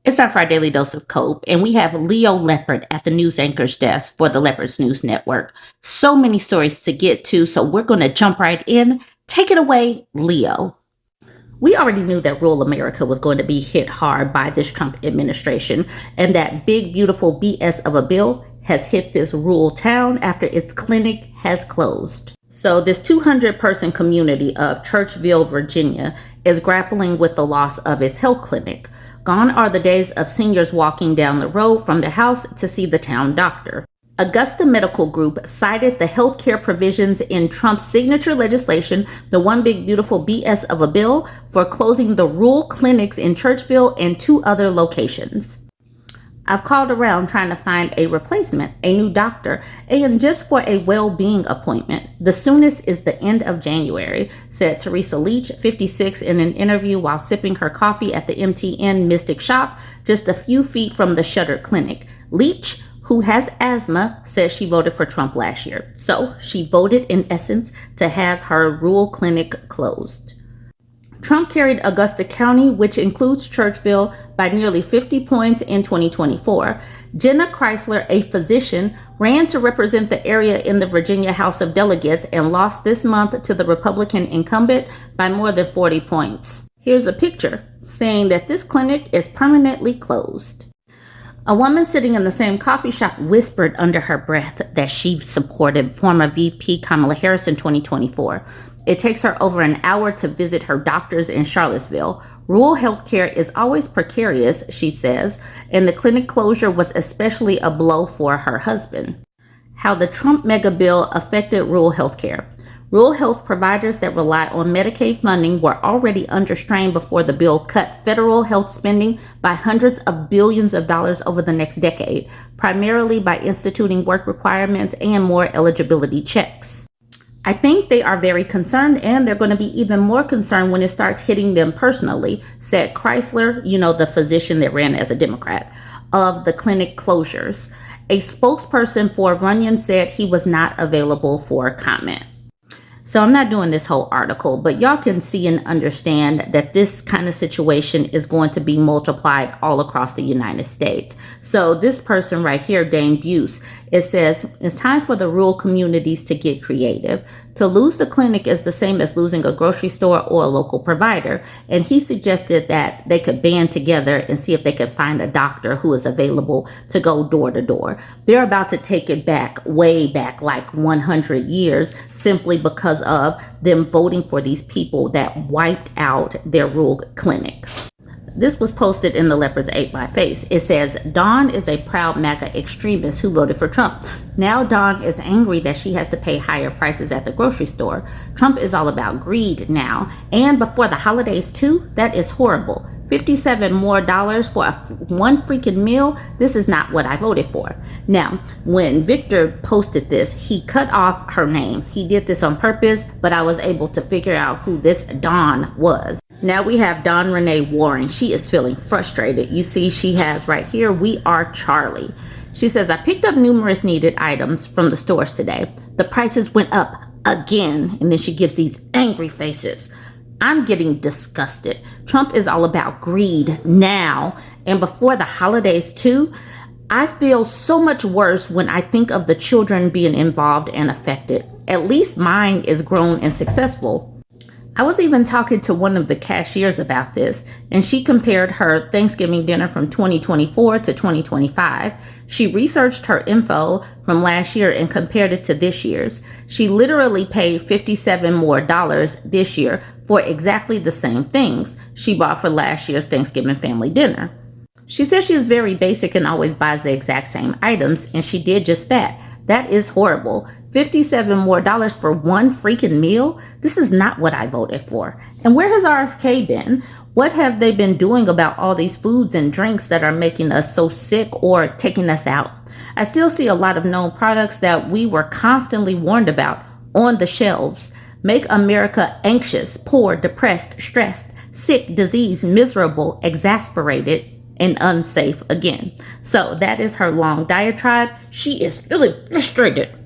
It's time for our daily dose of Cope, and we have Leo Leopard at the news anchor's desk for the Leopards News Network. So many stories to get to, so we're going to jump right in. Take it away, Leo. We already knew that rural America was going to be hit hard by this Trump administration, and that big, beautiful BS of a bill has hit this rural town after its clinic has closed. So this 200-person community of Churchville, Virginia, is grappling with the loss of its health clinic. Gone are the days of seniors walking down the road from their house to see the town doctor. Augusta Medical Group cited the healthcare provisions in Trump's signature legislation, the one big beautiful BS of a bill, for closing the rural clinics in Churchville and 2 other locations. I've called around trying to find a replacement, a new doctor, and just for a well-being appointment. The soonest is the end of January, said Teresa Leach, 56, in an interview while sipping her coffee at the MTN Mystic Shop, just a few feet from the shuttered clinic. Leach, who has asthma, says she voted for Trump last year. So she voted, in essence, to have her rural clinic closed. Trump carried Augusta County, which includes Churchville, by nearly 50 points in 2024. Jenna Chrysler, a physician, ran to represent the area in the Virginia House of Delegates and lost this month to the Republican incumbent by more than 40 points. Here's a picture saying that this clinic is permanently closed. A woman sitting in the same coffee shop whispered under her breath that she supported former VP Kamala Harris in 2024. It takes her over an hour to visit her doctors in Charlottesville. Rural healthcare is always precarious, she says, and the clinic closure was especially a blow for her husband. How the Trump mega bill affected rural healthcare. Rural health providers that rely on Medicaid funding were already under strain before the bill cut federal health spending by hundreds of billions of dollars over the next decade, primarily by instituting work requirements and more eligibility checks. I think they are very concerned, and they're going to be even more concerned when it starts hitting them personally, said Chrysler, the physician that ran as a Democrat, of the clinic closures. A spokesperson for Runyon said he was not available for comment. So I'm not doing this whole article, but y'all can see and understand that this kind of situation is going to be multiplied all across the United States. So this person right here, Dame Buse, it says, it's time for the rural communities to get creative. To lose the clinic is the same as losing a grocery store or a local provider. And he suggested that they could band together and see if they could find a doctor who is available to go door to door. They're about to take it back, way back, like 100 years, simply because of them voting for these people that wiped out their rural clinic. This was posted in the leopards-ate-my-face. It says, Dawn is a proud MAGA extremist who voted for Trump. Now Dawn is angry that she has to pay higher prices at the grocery store. Trump is all about greed now. And before the holidays too? That is horrible. $57 more for one freaking meal? This is not what I voted for. Now, when Victor posted this, he cut off her name. He did this on purpose, but I was able to figure out who this Dawn was. Now we have Dawn Renee Warren. She is feeling frustrated. You see, she has right here, "We are Charlie." She says, I picked up numerous needed items from the stores today. The prices went up again. And then she gives these angry faces. I'm getting disgusted. Trump is all about greed now and before the holidays too. I feel so much worse when I think of the children being involved and affected. At least mine is grown and successful. I was even talking to one of the cashiers about this, and she compared her Thanksgiving dinner from 2024 to 2025. She researched her info from last year and compared it to this year's. She literally paid $57 more this year for exactly the same things she bought for last year's Thanksgiving family dinner. She says she is very basic and always buys the exact same items, and she did just that. That is horrible. $57 more for one freaking meal? This is not what I voted for. And where has RFK been? What have they been doing about all these foods and drinks that are making us so sick or taking us out? I still see a lot of known products that we were constantly warned about on the shelves. Make America anxious, poor, depressed, stressed, sick, diseased, miserable, exasperated, and unsafe again. So that is her long diatribe. She is feeling frustrated.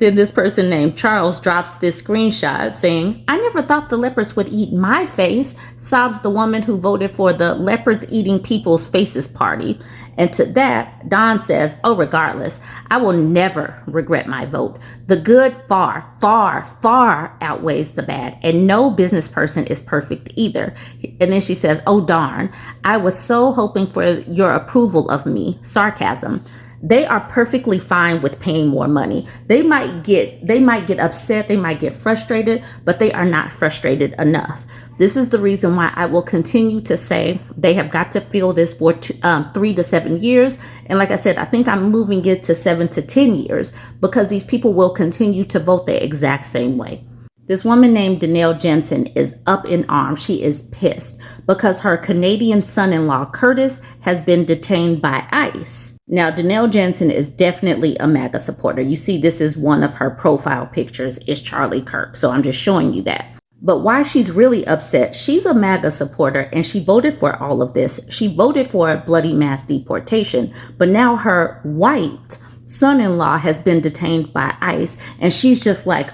Then this person named Charles drops this screenshot saying, "I never thought the leopards would eat my face," sobs the woman who voted for the leopards eating people's faces party. And to that, Don says, "Oh, regardless, I will never regret my vote. The good far, far, far outweighs the bad, and no business person is perfect either." And then she says, "Oh, darn, I was so hoping for your approval of me." Sarcasm. They are perfectly fine with paying more money. They might get upset, they might get frustrated, but they are not frustrated enough. This is the reason why I will continue to say they have got to feel this for 3 to 7 years. And like I said, I think I'm moving it to 7 to 10 years because these people will continue to vote the exact same way. This woman named Danielle Jensen is up in arms. She is pissed because her Canadian son-in-law, Curtis, has been detained by ICE. Now, Danielle Jensen is definitely a MAGA supporter. You see, this is one of her profile pictures is Charlie Kirk. So I'm just showing you that. But why she's really upset, she's a MAGA supporter and she voted for all of this. She voted for a bloody mass deportation. But now her white son-in-law has been detained by ICE and she's just like,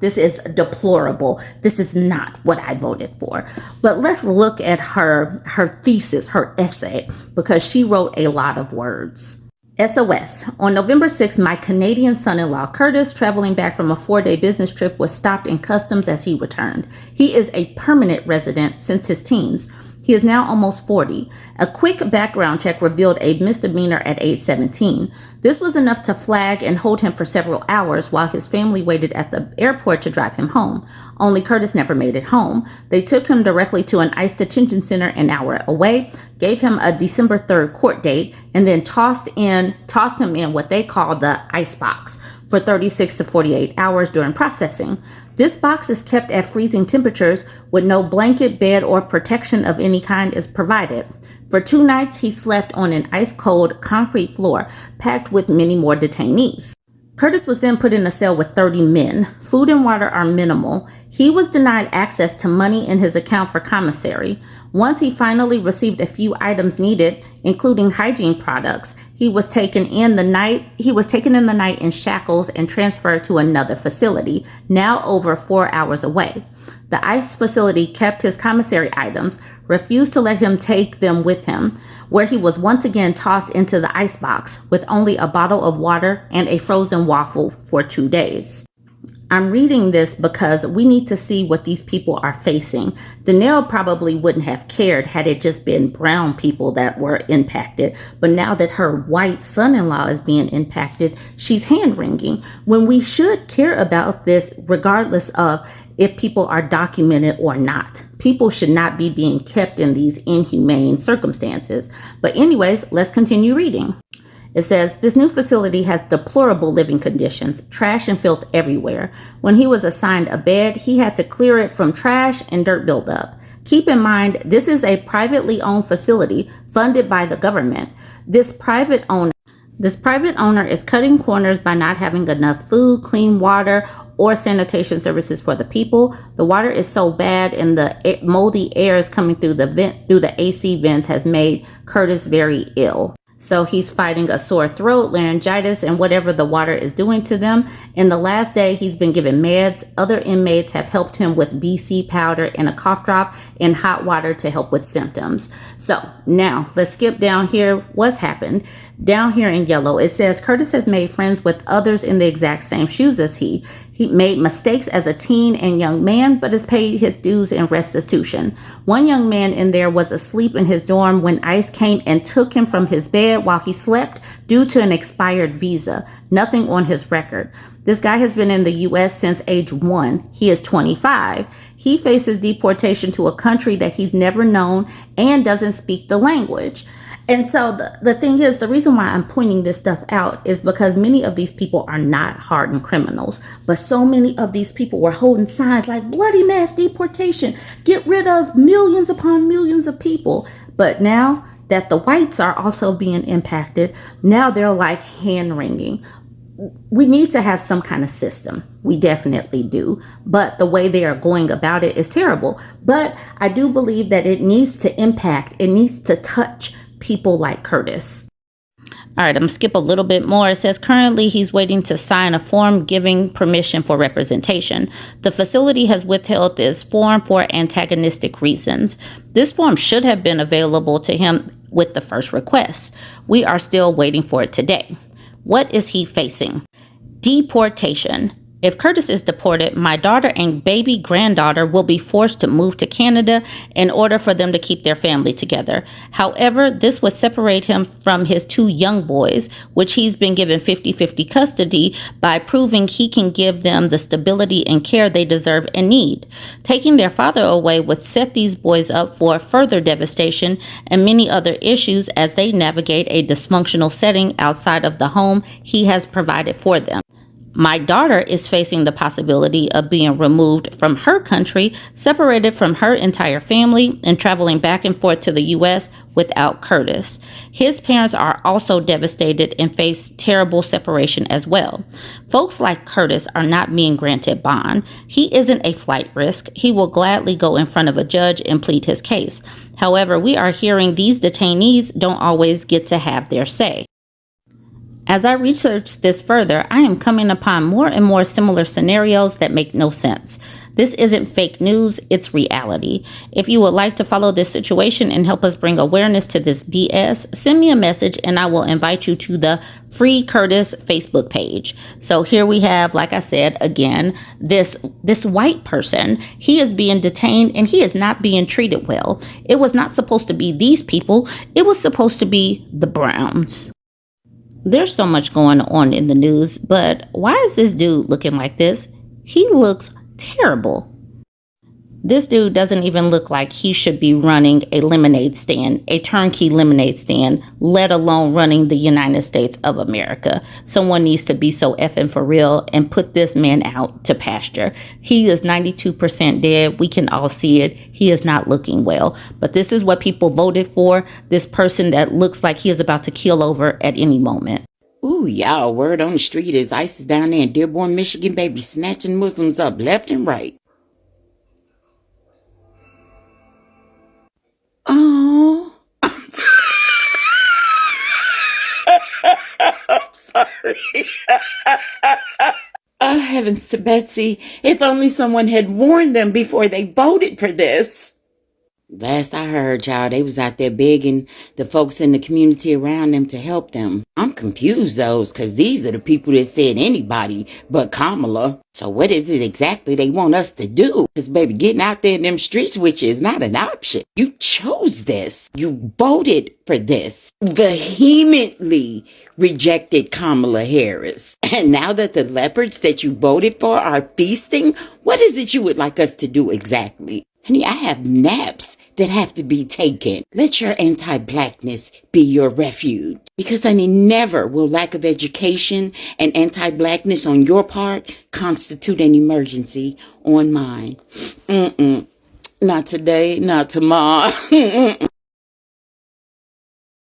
this is deplorable. This is not what I voted for. But let's look at her thesis, her essay, because she wrote a lot of words. SOS. On November 6th, my Canadian son-in-law, Curtis, traveling back from a 4-day business trip, was stopped in customs as he returned. He is a permanent resident since his teens. He is now almost 40. A quick background check revealed a misdemeanor at age 17. This was enough to flag and hold him for several hours while his family waited at the airport to drive him home. Only Curtis never made it home. They took him directly to an ICE detention center an hour away, gave him a December 3rd court date, and then tossed him in what they call the ice box for 36 to 48 hours during processing. This box is kept at freezing temperatures with no blanket, bed, or protection of any kind is provided. For 2 nights, he slept on an ice-cold concrete floor packed with many more detainees. Curtis was then put in a cell with 30 men. Food and water are minimal. He was denied access to money in his account for commissary. Once he finally received a few items needed, including hygiene products, he was taken in the night in shackles and transferred to another facility, now over 4 hours away. The ICE facility kept his commissary items, refused to let him take them with him, where he was once again tossed into the ice box with only a bottle of water and a frozen waffle for 2 days. I'm reading this because we need to see what these people are facing. Danielle probably wouldn't have cared had it just been brown people that were impacted. But now that her white son-in-law is being impacted, she's hand-wringing. When we should care about this regardless of if people are documented or not. People should not be being kept in these inhumane circumstances. But anyways, let's continue reading. It says, this new facility has deplorable living conditions, trash and filth everywhere. When he was assigned a bed, he had to clear it from trash and dirt buildup. Keep in mind, this is a privately owned facility funded by the government. This private owner is cutting corners by not having enough food, clean water, or sanitation services for the people. The water is so bad and the moldy air is coming through the AC vents has made Curtis very ill. So he's fighting a sore throat, laryngitis, and whatever the water is doing to them. In the last day, he's been given meds. Other inmates have helped him with BC powder and a cough drop and hot water to help with symptoms. So now let's skip down here. What's happened? Down here in yellow, it says Curtis has made friends with others in the exact same shoes as he. He made mistakes as a teen and young man, but has paid his dues in restitution. One young man in there was asleep in his dorm when ICE came and took him from his bed while he slept due to an expired visa. Nothing on his record. This guy has been in the U.S. since age 1. He is 25. He faces deportation to a country that he's never known and doesn't speak the language. And so the thing is, the reason why I'm pointing this stuff out is because many of these people are not hardened criminals, but so many of these people were holding signs like bloody mass deportation, get rid of millions upon millions of people. But now that the whites are also being impacted, now they're like hand-wringing. We need to have some kind of system. We definitely do. But the way they are going about it is terrible. But I do believe that it needs to impact, it needs to touch people like Curtis. All right, I'm going to skip a little bit more. It says currently he's waiting to sign a form giving permission for representation. The facility has withheld this form for antagonistic reasons. This form should have been available to him with the first request. We are still waiting for it today. What is he facing? Deportation. If Curtis is deported, my daughter and baby granddaughter will be forced to move to Canada in order for them to keep their family together. However, this would separate him from his two young boys, which he's been given 50-50 custody by proving he can give them the stability and care they deserve and need. Taking their father away would set these boys up for further devastation and many other issues as they navigate a dysfunctional setting outside of the home he has provided for them. My daughter is facing the possibility of being removed from her country, separated from her entire family, and traveling back and forth to the U.S. without Curtis. His parents are also devastated and face terrible separation as well. Folks like Curtis are not being granted bond. He isn't a flight risk. He will gladly go in front of a judge and plead his case. However, we are hearing these detainees don't always get to have their say. As I research this further, I am coming upon more and more similar scenarios that make no sense. This isn't fake news, it's reality. If you would like to follow this situation and help us bring awareness to this BS, send me a message and I will invite you to the Free Curtis Facebook page. So here we have, like I said, again, this white person. He is being detained and he is not being treated well. It was not supposed to be these people. It was supposed to be the Browns. There's so much going on in the news, but why is this dude looking like this? He looks terrible. This dude doesn't even look like he should be running a lemonade stand, a turnkey lemonade stand, let alone running the United States of America. Someone needs to be so effing for real and put this man out to pasture. He is 92% dead. We can all see it. He is not looking well. But this is what people voted for, this person that looks like he is about to keel over at any moment. Ooh, y'all, word on the street is ISIS down there in Dearborn, Michigan, baby, snatching Muslims up left and right. Oh, I'm sorry. Oh, heavens to Betsy. If only someone had warned them before they voted for this. Last I heard, y'all, they was out there begging the folks in the community around them to help them. I'm confused, though, because these are the people that said anybody but Kamala. So what is it exactly they want us to do? Because, baby, getting out there in them streets with you is not an option. You chose this. You voted for this. Vehemently rejected Kamala Harris. And now that the leopards that you voted for are feasting, what is it you would like us to do exactly? Honey, I have naps that have to be taken. Let your anti-blackness be your refuge. Because, honey, never will lack of education and anti-blackness on your part constitute an emergency on mine. Not today, not tomorrow.